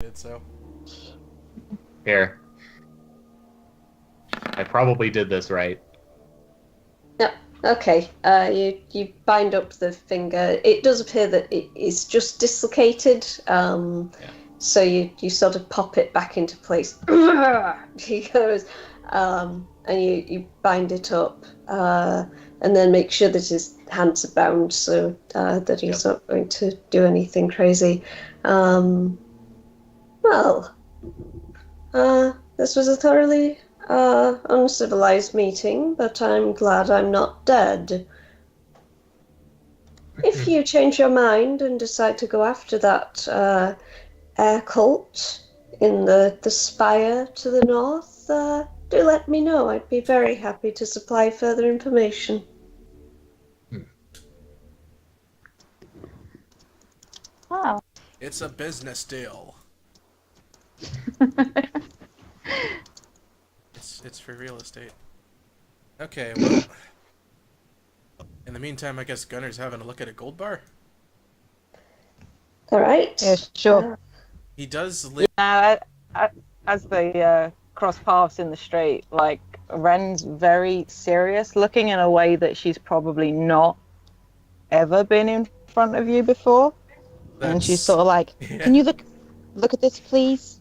did so. Here. I probably did this right. Yep. Okay. You bind up the finger. It does appear that it is just dislocated. Yeah. So you sort of pop it back into place. He goes, and you bind it up, and then make sure that his hands are bound so that he's not going to do anything crazy. Well, this was a thoroughly uncivilized meeting, but I'm glad I'm not dead. If you change your mind and decide to go after that air cult in the spire to the north, do let me know. I'd be very happy to supply further information. Wow. It's a business deal. It's for real estate. Okay, well. In the meantime, I guess Gunner's having a look at a gold bar. All right. Yeah, sure. He does live. Now, as they cross paths in the street, like, Ren's very serious, looking in a way that she's probably not ever been in front of you before. And she's sort of like, Yeah. Can you look at this, please?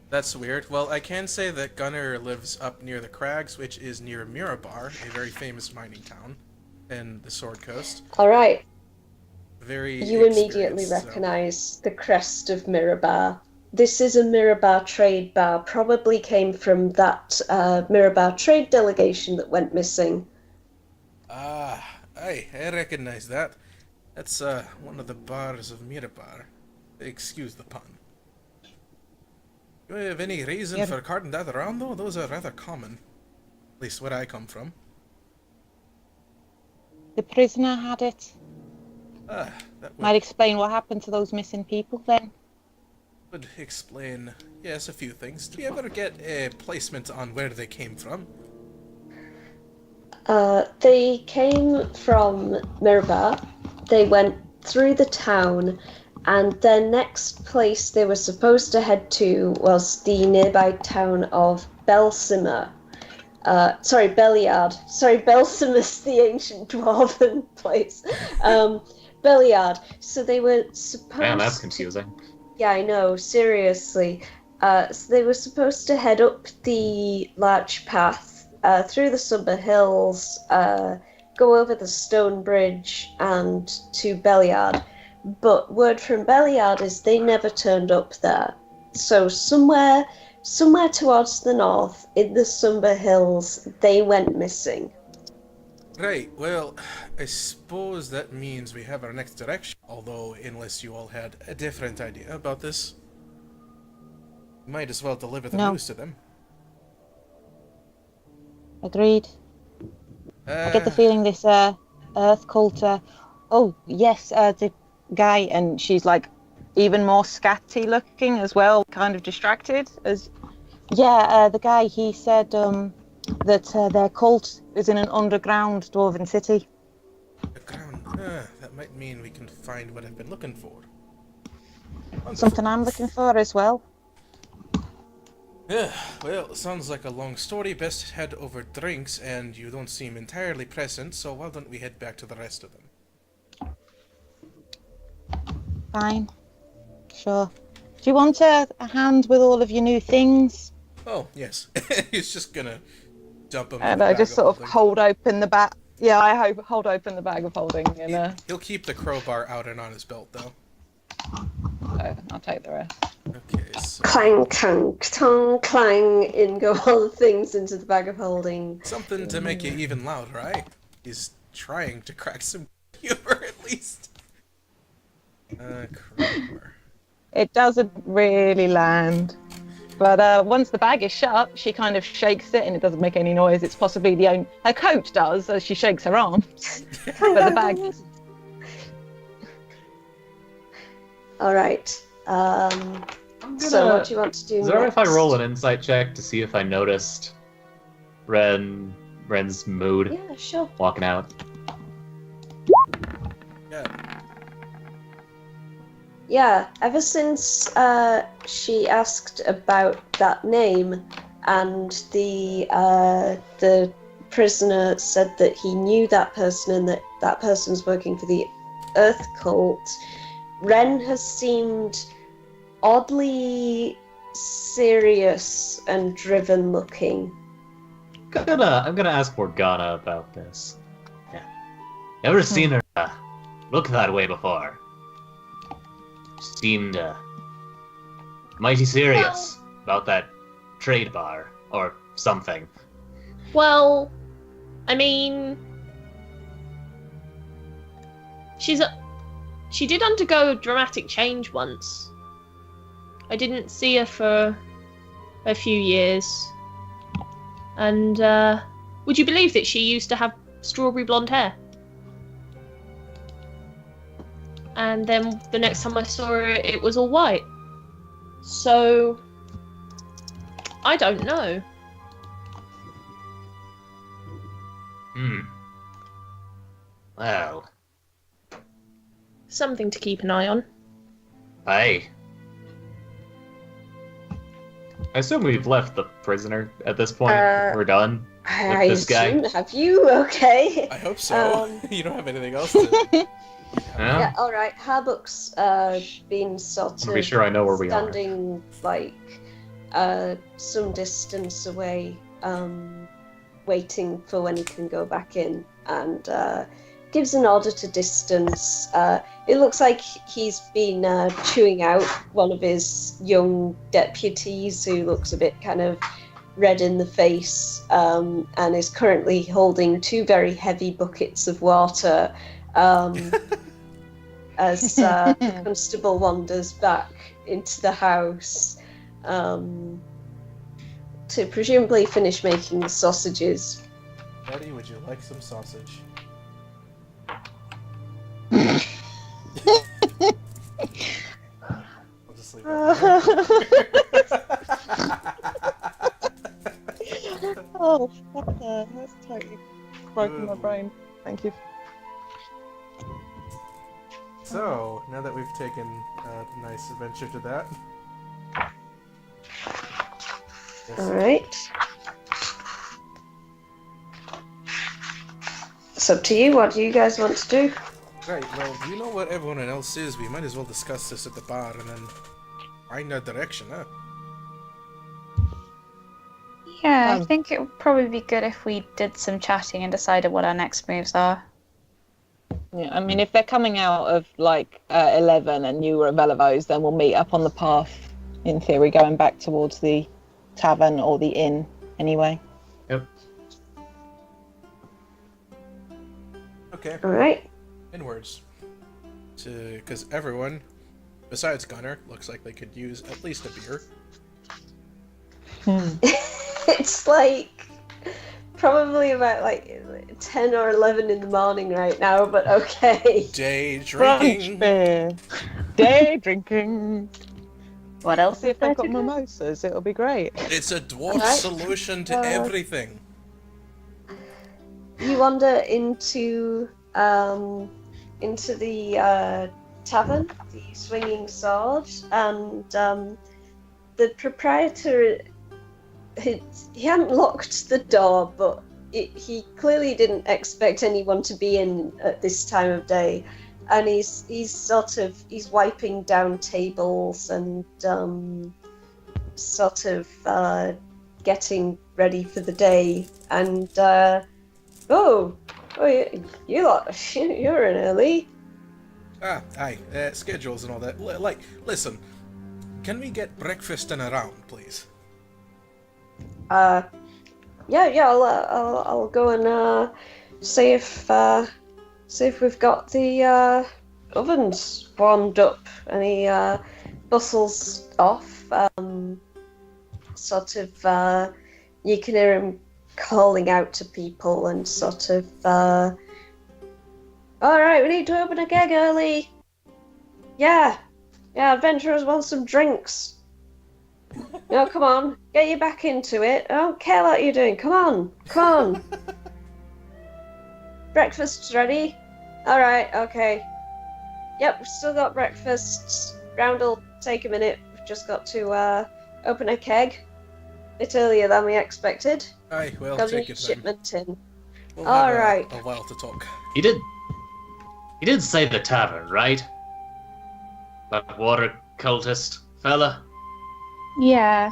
That's weird. Well, I can say that Gunner lives up near the Crags, which is near Mirabar, a very famous mining town in the Sword Coast. All right. Very. You immediately recognize the crest of Mirabar. This is a Mirabar trade bar. Probably came from that Mirabar trade delegation that went missing. Ah, I recognize that. That's one of the bars of Mirabar. Excuse the pun. Do you have any reason for carting that around, though? Those are rather common. At least where I come from. The prisoner had it. That Might explain what happened to those missing people then. would explain, yes, a few things. Do you ever get a placement on where they came from? They came from Mirabar. They went through the town, and their next place they were supposed to head to was the nearby town of Belsimer. Beliard. Sorry, Belsimer's the ancient dwarven place. Beliard. So they were supposed. Man, that's confusing. Yeah, I know. Seriously. So they were supposed to head up the larch path through the Summer Hills, go over the stone bridge, and to Beliard. But word from Beliard is they never turned up there. So somewhere towards the north, in the Summer Hills, they went missing. Right, well, I suppose that means we have our next direction. Although, unless you all had a different idea about this, we might as well deliver the news to them. Agreed. I get the feeling this Earth cult. Oh yes, the guy, and she's like even more scatty looking as well, kind of distracted. The guy. He said that their cult is in an underground dwarven city. That might mean we can find what I've been looking for. Wonderful. Something I'm looking for as well. Yeah, well, it sounds like a long story. Best head over drinks, and you don't seem entirely present, so why don't we head back to the rest of them? Fine. Sure. Do you want a hand with all of your new things? Oh, yes. He's just gonna dump them. And I just sort of hold open the bag. Yeah, I hold open the bag of holding. And he'll keep the crowbar out and on his belt, though. I'll take the rest. Okay, so... Clang, clang, tong, clang, in go all the things into the bag of holding. Something to make it even louder, right? He's trying to crack some humor, at least. Crowbar. It doesn't really land. But once the bag is shut, she kind of shakes it and it doesn't make any noise. It's possibly the only... Her coat does, as she shakes her arms. But the bag... Alright. So what do you want to do Is it alright if I roll an insight check to see if I noticed Ren's mood? Yeah, sure. Walking out. Yeah. Yeah, ever since she asked about that name, and the prisoner said that he knew that person and that that person's working for the Earth Cult, Ren has seemed oddly serious and driven looking. I'm gonna ask Morgana about this. Yeah. Never seen her look that way before. She seemed mighty serious about that trade bar or something. Well, I mean, she did undergo a dramatic change once. I didn't see her for a few years. And would you believe that she used to have strawberry blonde hair? And then the next time I saw her, it was all white. So, I don't know. Well, Something to keep an eye on. I assume we've left the prisoner at this point. We're done. I this guy? assume, have you? Okay. I hope so. Um, You don't have anything else to... Yeah? Yeah, alright. Harbuck's been sort To be of sure I know where we are. standing like some distance away, waiting for when he can go back in, and gives an order to distance. It looks like he's been chewing out one of his young deputies, who looks a bit kind of red in the face, and is currently holding two very heavy buckets of water. As the constable wanders back into the house to presumably finish making the sausages. Buddy, would you like some sausage? I'll just leave that Oh, fuck that. That's totally broken my brain. Thank you. So, now that we've taken a nice adventure to that... Yes. Alright. It's up to you. What do you guys want to do? Right, well, do you know what everyone else is? We might as well discuss this at the bar and then find our direction, huh? Yeah, I think it would probably be good if we did some chatting and decided what our next moves are. Yeah, I mean, if they're coming out of like 11 and you were at Velavos, then we'll meet up on the path. In theory, going back towards the tavern or the inn, anyway. Yep. Okay, Alright. inwards. Because everyone, besides Gunnar, looks like they could use at least a beer. It's like probably about like 10 or 11 in the morning right now, but okay. Day Brunch drinking! beer. Day drinking. What else See is if there they've to got do? mimosas, it'll be great. It's a dwarf Alright. solution to everything. You wander into the tavern, the Swinging Sword, and the proprietor, he hadn't locked the door, but he clearly didn't expect anyone to be in at this time of day, and he's wiping down tables and getting ready for the day, and you lot, you're in early. Ah, aye, schedules and all that. Listen, can we get breakfast and around, please? Yeah, I'll go and see if we've got the ovens warmed up. And he bustles off. You can hear him calling out to people and all right, we need to open a keg early. Yeah, adventurers want some drinks. No, come on, get you back into it. I don't care what you're doing. Come on. Breakfast's ready. All right, okay. Yep, we've still got breakfasts. round will take a minute. We've just got to open a keg. A bit earlier than we expected. Aye, well, Got a take new your time. shipment in. We'll All have right. a while to talk. You did say the tavern, right? That water cultist fella? Yeah.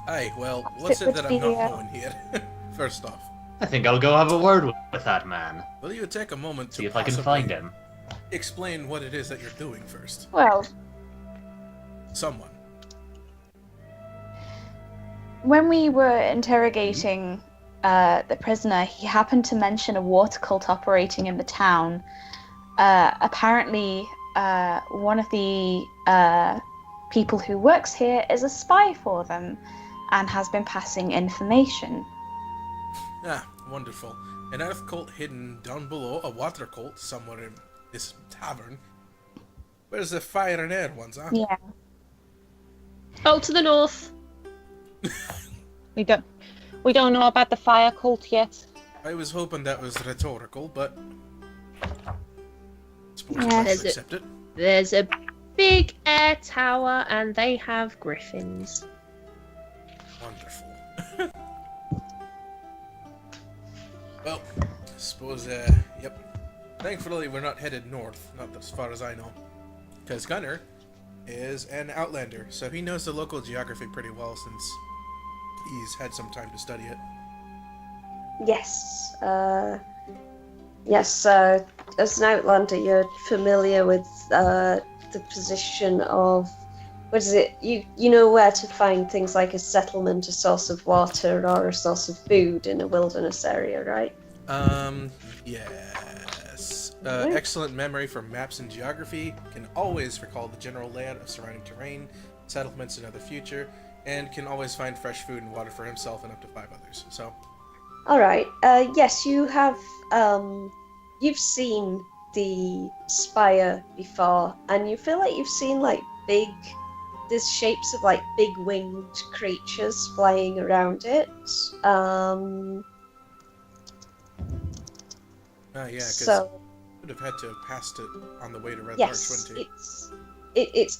Aye, well, what's It it would that I'm be, not knowing here? First off, I think I'll go have a word with that man. will you take a moment to See if I can possibly find him. explain what it is that you're doing first? Well, Someone. when we were interrogating the prisoner, he happened to mention a water cult operating in the town. Apparently, one of the people who works here is a spy for them and has been passing information. Ah, wonderful. An earth cult hidden down below, a water cult somewhere in this tavern. Where's the fire and air ones, huh? Yeah. Oh, to the north. We don't know about the fire cult yet. I was hoping that was rhetorical, but suppose Yeah. I There's must a- accept it. There's a big air tower, and they have griffins. Wonderful. Well, I suppose, yep. Thankfully, we're not headed north, not as far as I know. Because Gunnar is an outlander, so he knows the local geography pretty well since he's had some time to study it. Yes. Yes. As an outlander, you're familiar with the position of. What is it? You know where to find things like a settlement, a source of water, or a source of food in a wilderness area, right? Yes. Mhm. Excellent memory for maps and geography. Can always recall the general layout of surrounding terrain, settlements in the future, and can always find fresh food and water for himself and up to 5 others. So, All right. Yes, you have. You've seen the spire before, and you feel like you've seen like big. There's shapes of like big winged creatures flying around it. yeah, because So would have had to have passed it on the way to Red yes, Larch, wouldn't it's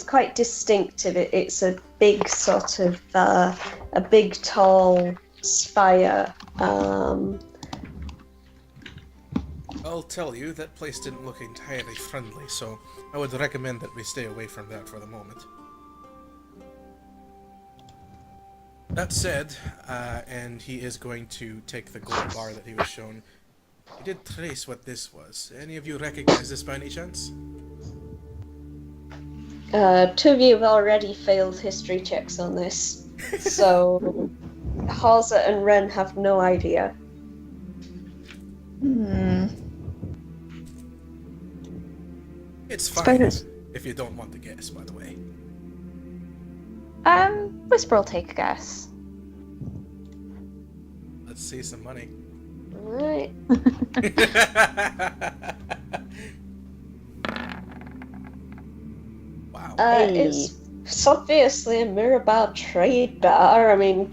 quite distinctive. It's a big sort of a big tall spire. I'll tell you, that place didn't look entirely friendly, so I would recommend that we stay away from that for the moment. That said, and he is going to take the gold bar that he was shown. He did trace what this was. Any of you recognize this by any chance? Two of you have already failed history checks on this, so Halza and Ren have no idea. It's fine Suppose. if you don't want to guess, by the way. Whisper will take a guess. Let's see some money. Alright. Wow. It's obviously a Mirabelle trade bar. I mean,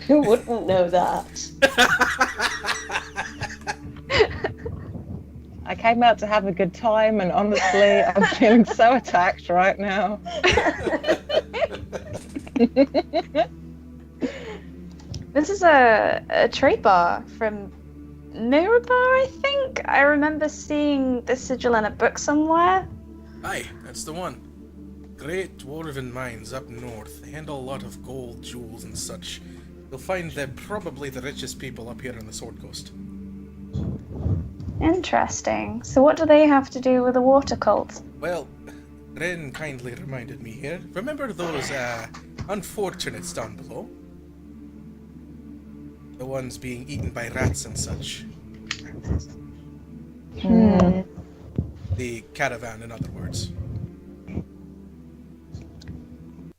who wouldn't know that? I came out to have a good time, and honestly, I'm feeling so attacked right now. This is a trade bar from Mirabar, I think. I remember seeing the sigil in a book somewhere. Aye, that's the one. Great dwarven mines up north. They handle a lot of gold, jewels, and such. You'll find they're probably the richest people up here on the Sword Coast. Interesting. So what do they have to do with the water cult? Well, Ren kindly reminded me here. Remember those, unfortunates down below? The ones being eaten by rats and such. The caravan, in other words.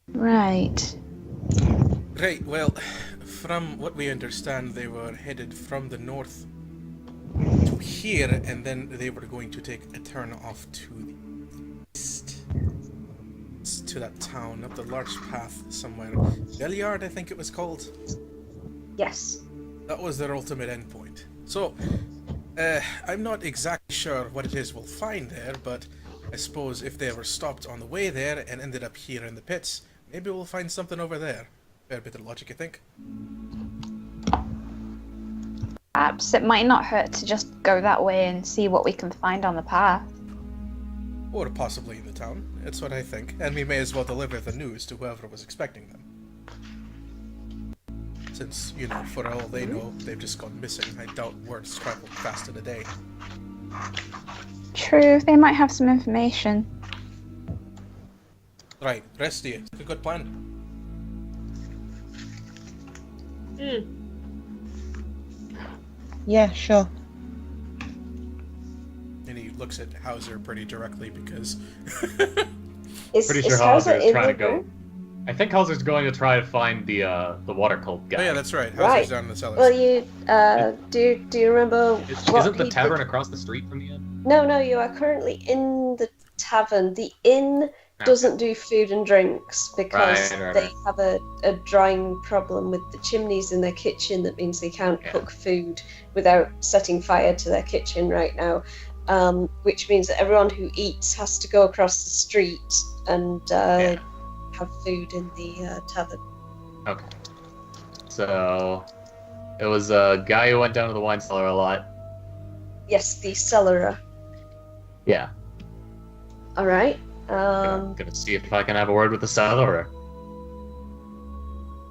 Right. Right, well, from what we understand, they were headed from the north to here, and then they were going to take a turn off to the east. To that town, up the large path somewhere. Belyard, I think it was called. Yes. That was their ultimate endpoint. So, I'm not exactly sure what it is we'll find there, but I suppose if they ever stopped on the way there and ended up here in the pits, maybe we'll find something over there. Fair bit of logic, I think. Perhaps it might not hurt to just go that way and see what we can find on the path. Or possibly in the town. That's what I think. And we may as well deliver the news to whoever was expecting them. Since, you know, for all they know, they've just gone missing. I doubt words travel fast in a day. True, they might have some information. Right, rest of you. It's a good plan. Yeah, sure. And he looks at Hauser pretty directly because... Pretty sure Hauser is trying to go. I think Hauser's going to try to find the water cult guy. Oh yeah, that's right. Hauser's Right. down in the cellars. Well, you do you remember what Isn't the he tavern did? across the street from the inn? No, you are currently in the tavern. The inn doesn't do food and drinks because Right. they have a drying problem with the chimneys in their kitchen. That means they can't Yeah. cook food without setting fire to their kitchen right now. Which means that everyone who eats has to go across the street and have food in the tavern. Okay. So, it was a guy who went down to the wine cellar a lot. Yes, the cellarer. Yeah. All right. I'm gonna see if I can have a word with the cellarer.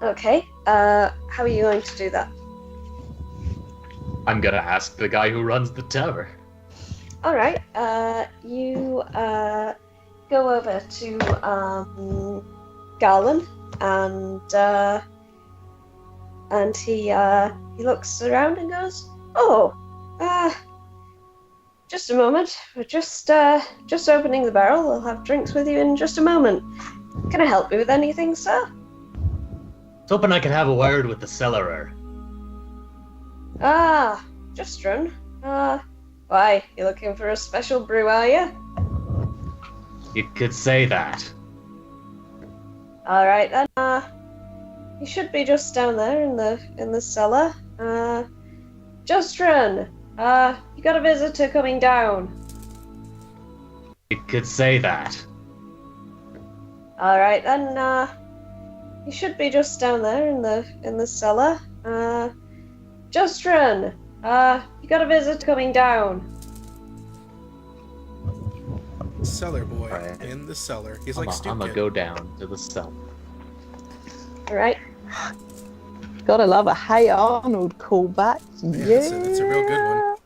Okay. How are you going to do that? I'm gonna ask the guy who runs the tavern. All right. You go over to Garland, and he looks around and goes, "Oh, just a moment. We're just opening the barrel. We'll have drinks with you in just a moment. Can I help you with anything, sir?" I was hoping I could have a word with the cellarer. Ah, just run. Why, you looking for a special brew, are you? You could say that. All right then. You should be just down there in the cellar. Just run. You got a visitor coming down. You could say that. All right then. You should be just down there in the cellar. Just run. You got a visitor coming down. Cellar boy Right. in the cellar. He's I'm like Stu gonna Kid. go down to the cellar. All right. Gotta love a Hey Arnold callback. Yeah, that's a real good one.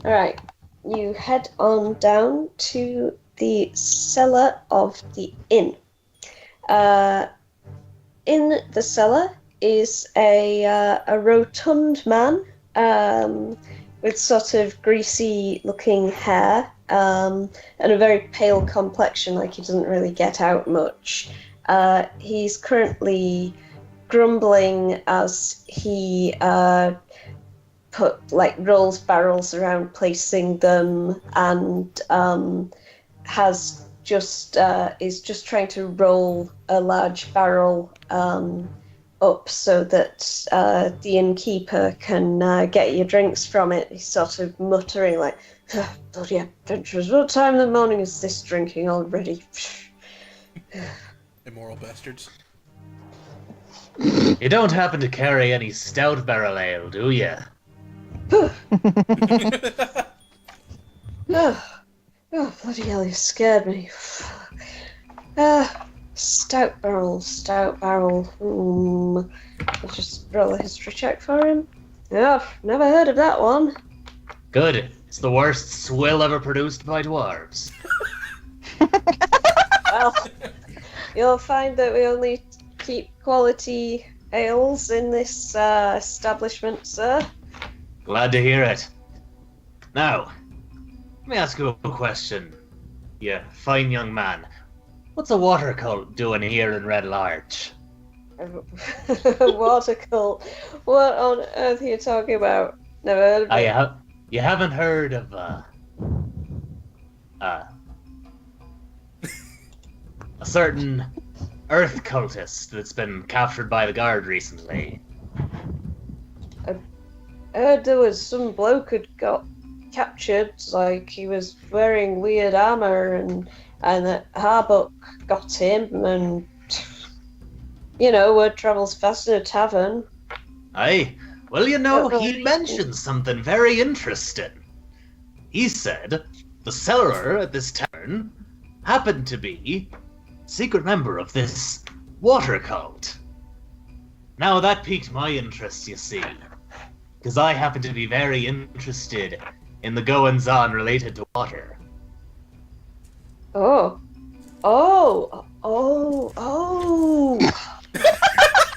All right. You head on down to the cellar of the inn. In the cellar is a rotund man with sort of greasy-looking hair and a very pale complexion, like he doesn't really get out much. He's currently grumbling as he rolls barrels around, placing them, and is just trying to roll a large barrel up so that the innkeeper can get your drinks from it. He's sort of muttering like, "Bloody adventurers! What time in the morning is this drinking already?" Immoral bastards. You don't happen to carry any stout barrel ale, do you? Oh, bloody hell, you scared me. Stout barrel. I'll just roll a history check for him. Yeah, I've never heard of that one. Good. It's the worst swill ever produced by dwarves. Well, you'll find that we only keep quality ales in this establishment, sir. Glad to hear it. Now, let me ask you a question. You fine young man. What's a water cult doing here in Red Larch? Water cult. What on earth are you talking about? Never heard of it. You haven't heard of, a certain earth cultist that's been captured by the guard recently? I heard there was some bloke had got captured. Like he was wearing weird armor, and that Harbuck got him, and word travels fast in a tavern. Aye. Well, you know, Don't he really- mentioned something very interesting. He said the cellarer at this tavern happened to be a secret member of this water cult. Now that piqued my interest, you see, because I happen to be very interested in the goings-on related to water. Oh. Oh. Oh. Oh.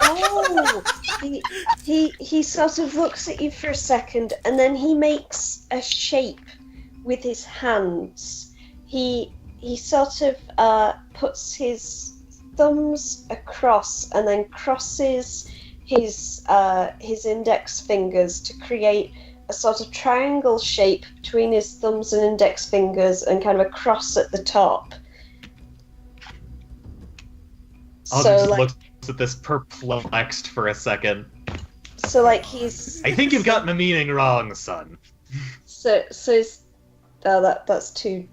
Oh. He sort of looks at you for a second, and then he makes a shape with his hands. He sort of puts his thumbs across and then crosses his index fingers to create a sort of triangle shape between his thumbs and index fingers, and kind of a cross at the top. Aldrich looks at this perplexed for a second. So like he's. I think you've gotten the meaning wrong, son. So it's, that's too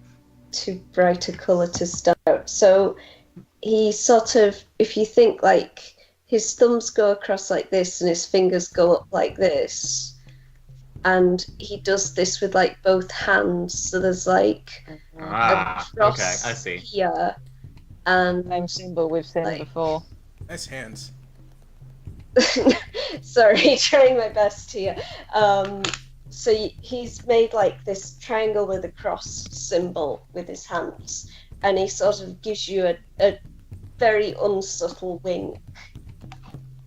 bright a colour to start out. So he sort of, if you think like his thumbs go across like this and his fingers go up like this, and he does this with like both hands. So there's like a cross okay, I see. here, and Same symbol we've seen Like- before. Nice hands. sorry, trying my best here. So he's made like this triangle with a cross symbol with his hands, and he sort of gives you a very unsubtle wink.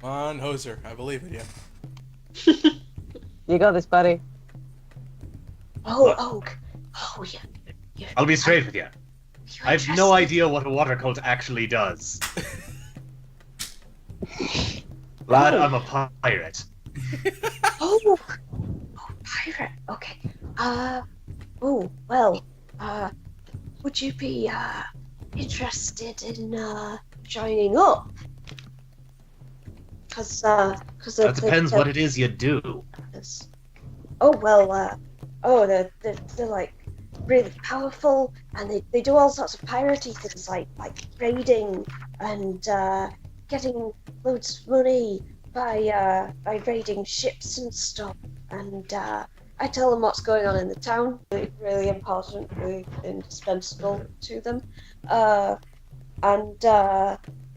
Come on, Hoser, I believe in you. You got this, buddy. Look. Oh, yeah. I'll be straight with you. I have no idea what a water cult actually does. Lad, I'm a pirate. Oh, pirate. Okay. Would you be interested in joining up? Because That depends what it is you do. Oh well. They're like really powerful, and they do all sorts of piratey things like raiding and getting loads of money by raiding ships and stuff. And I tell them what's going on in the town. Really, really important, really indispensable to them.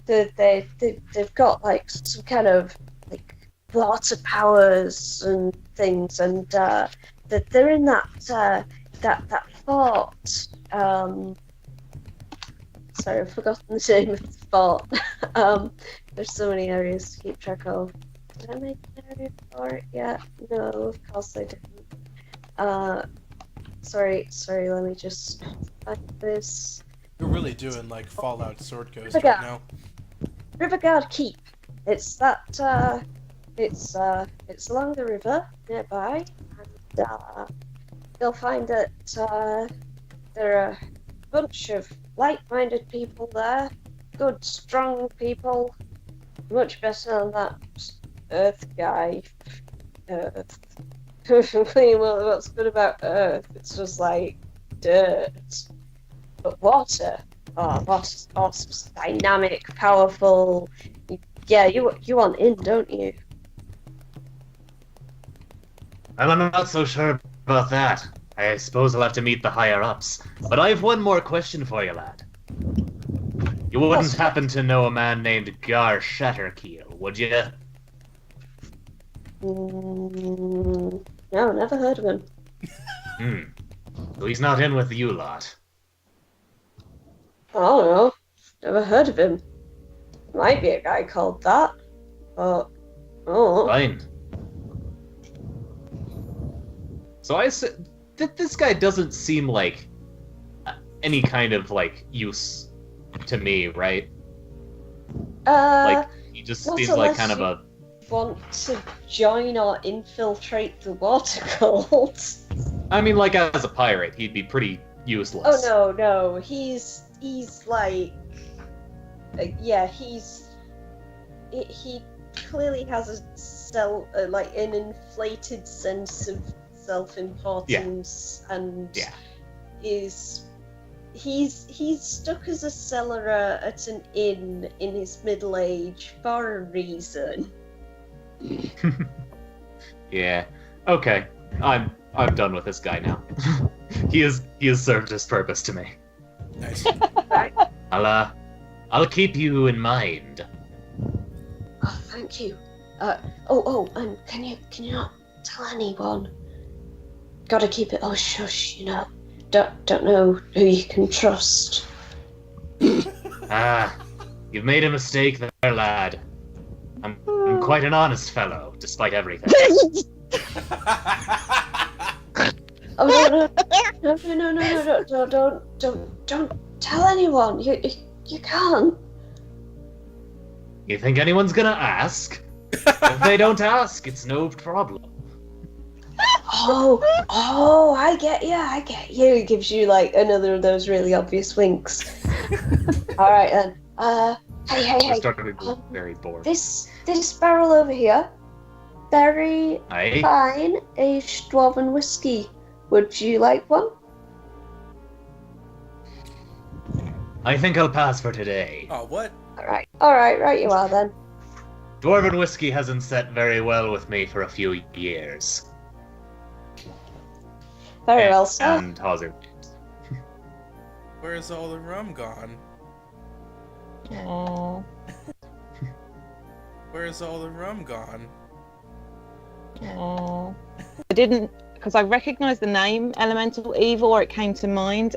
They've got like some kind of like water powers and things, and they're in that fort. Sorry, I've forgotten the name of the fort. There's so many areas to keep track of. Did I make an area for it yet? No, of course I didn't. Sorry, let me just find this. You're really doing like Fallout Sword Coast Okay. right now. Riverguard Keep. It's that, it's along the river nearby, and you'll find that there are a bunch of like-minded people there, good, strong people, much better than that Earth guy. Earth. Well, what's good about Earth? It's just like dirt. But water, water's awesome, dynamic, powerful. Yeah, you want in, don't you? Well, I'm not so sure about that. I suppose I'll have to meet the higher-ups. But I have one more question for you, lad. You wouldn't Yes. happen to know a man named Gar Shatterkeel, would you? No, never heard of him. So he's not in with you lot. I don't know. Never heard of him. Might be a guy called that. But, oh. Fine. So I said that this guy doesn't seem like any kind of like use to me, right? Like he just not seems unless like kind of you- a. Want to join or infiltrate the water cult? I mean, like as a pirate, he'd be pretty useless. Oh no, he's like, yeah, he clearly has like an inflated sense of self-importance and Yeah. is he's stuck as a cellarer at an inn in his middle age for a reason. Yeah. Okay. I'm done with this guy now. he has served his purpose to me. Nice. Right? I'll keep you in mind. Oh, thank you. And can you not tell anyone? Gotta keep it hush hush, you know. Don't know who you can trust. You've made a mistake there, lad. I'm quite an honest fellow, despite everything. Oh no, don't tell anyone. You can't. You think anyone's gonna ask? If they don't ask, it's no problem. Oh, I get you. It gives you like another of those really obvious winks. Alright then. Hey. I started to be very bored. This barrel over here, very Aye? fine aged dwarven whiskey. Would you like one? I think I'll pass for today. Oh, what? Alright, right you are then. Dwarven whiskey hasn't set very well with me for a few years. Very well, sir. And Hauser. Where's all the rum gone? Aww. Where's all the rum gone? Aww. I didn't, because I recognised the name Elemental Evil, or it came to mind.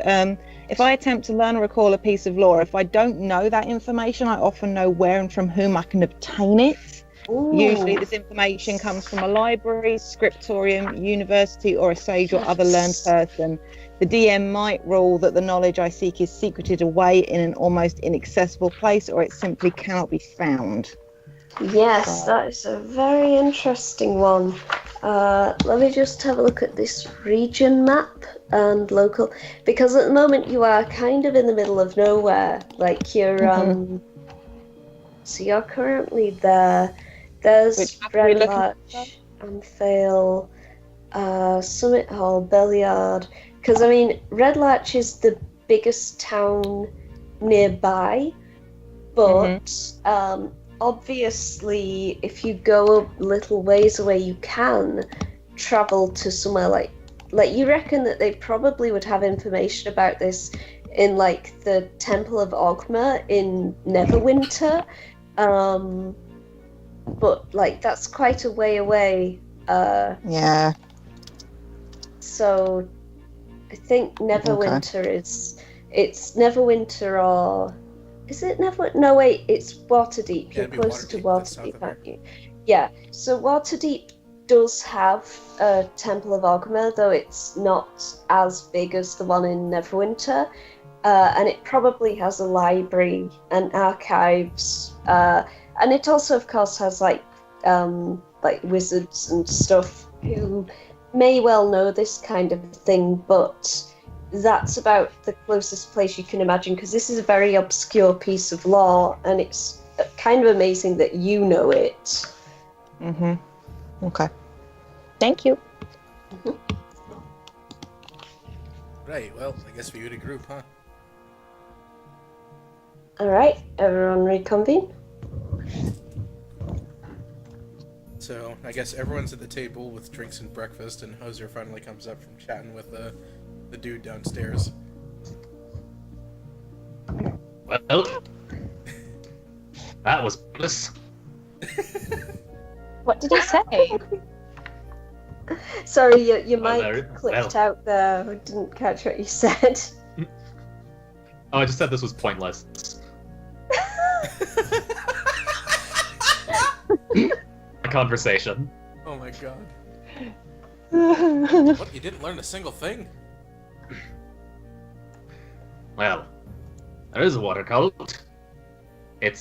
If I attempt to learn or recall a piece of lore, if I don't know that information, I often know where and from whom I can obtain it. Ooh. Usually this information comes from a library, scriptorium, university, or a sage or other learned person. The DM might rule that the knowledge I seek is secreted away in an almost inaccessible place, or it simply cannot be found. Yes, that is a very interesting one. Let me just have a look at this region map and local, because at the moment you are kind of in the middle of nowhere. Like you're, so you're currently there. There's Which map are we looking at? Redlarch, Amphale, Summit Hall, Belliard. Because I mean, Redlarch is the biggest town nearby, but obviously, if you go a little ways away, you can travel to somewhere like you reckon that they probably would have information about this in like the Temple of Ogma in Neverwinter, but like that's quite a way away. Yeah. So I think Neverwinter it's Neverwinter or. Is it Never? No, wait. It's Waterdeep. Yeah, You're it'd be closer to Waterdeep, that's south Waterdeep, of aren't you? Yeah. So Waterdeep does have a Temple of Ogma, though it's not as big as the one in Neverwinter, and it probably has a library and archives, and it also, of course, has like wizards and stuff who may well know this kind of thing, but. That's about the closest place you can imagine, because this is a very obscure piece of lore, and it's kind of amazing that you know it. Okay. Thank you. Right, well, I guess we would regroup, huh? Alright, everyone reconvene. So, I guess everyone's at the table with drinks and breakfast, and Hoser finally comes up from chatting with the dude downstairs. Well, that was bliss. What did he say? Sorry, your Well, mic clicked out there. I didn't catch what you said. Oh, I just said this was pointless. A conversation. Oh my god. What, you didn't learn a single thing? Well, there is a water cult. It's